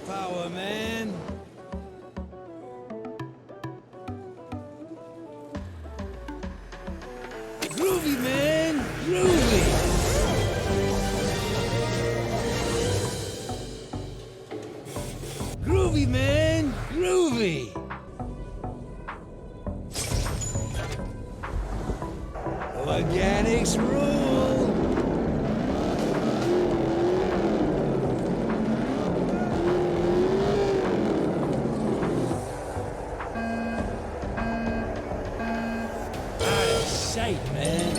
power, man. Groovy, man, groovy. Groovy, man, groovy. Organics rule. Out of sight, man.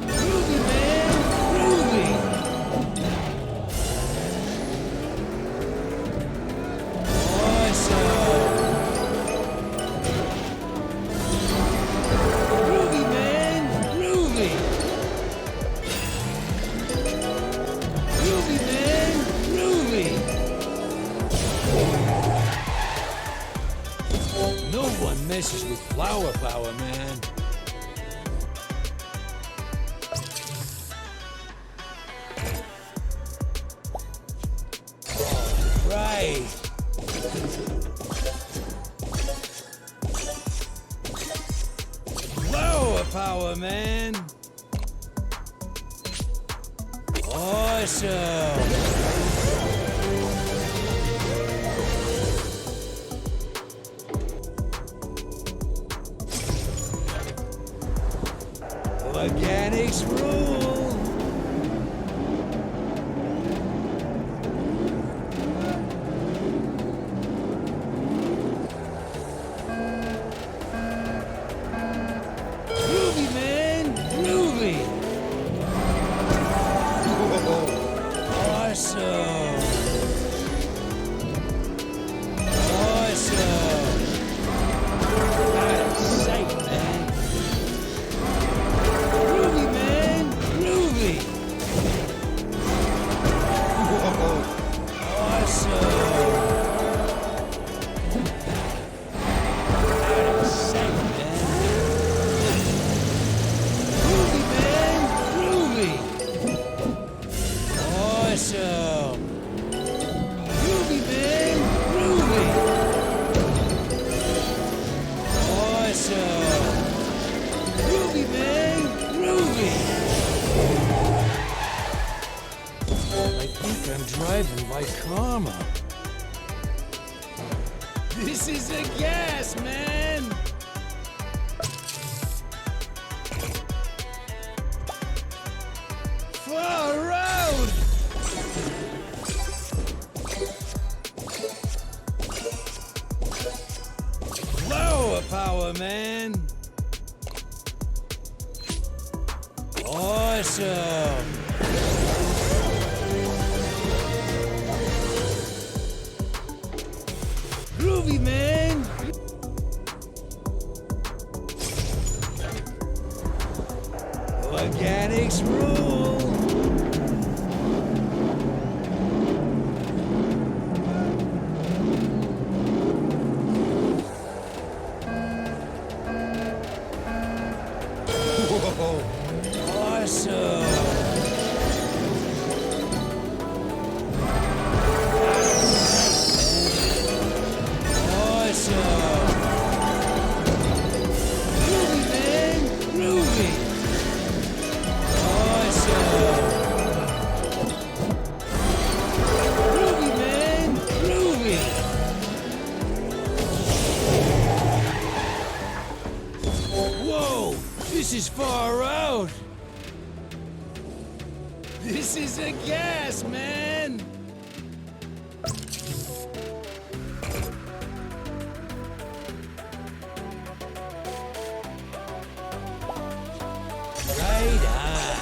Groovy, man, groovy. Awesome. Messes with flower power, man. Right. Flower power, man. Awesome. Organics rule. Groovy, man, groovy. Awesome. Awesome. Out of sight, man. Groovy, man, groovy. Awesome. Out of sight, man. Groovy, man, groovy. Awesome. Groovy, man, groovy. Awesome. Groovy, man, groovy. I think I'm driving by karma. This is a gas, man. Far out. Flower power, man. Awesome. Groovy, man. Organics rule. Whoa. Awesome. Awesome. Groovy, man, groovy. Awesome. Groovy, man, groovy. Whoa, this is far out. This is a gas, man. Right on.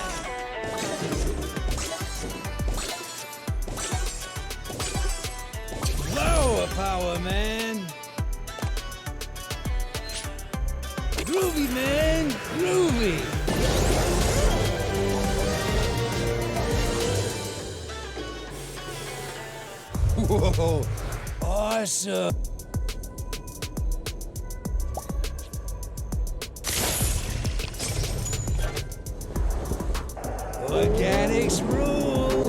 Flower power, man. Groovy, man, groovy. Whoa, awesome. Organics rule.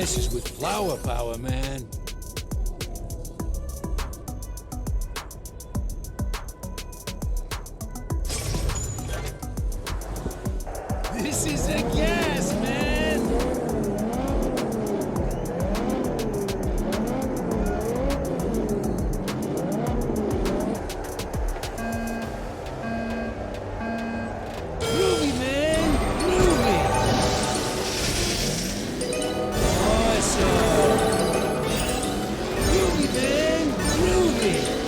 messes with flower power, man. This is a gas, man! Groovy, man! Groovy! Awesome! Groovy, man! Groovy!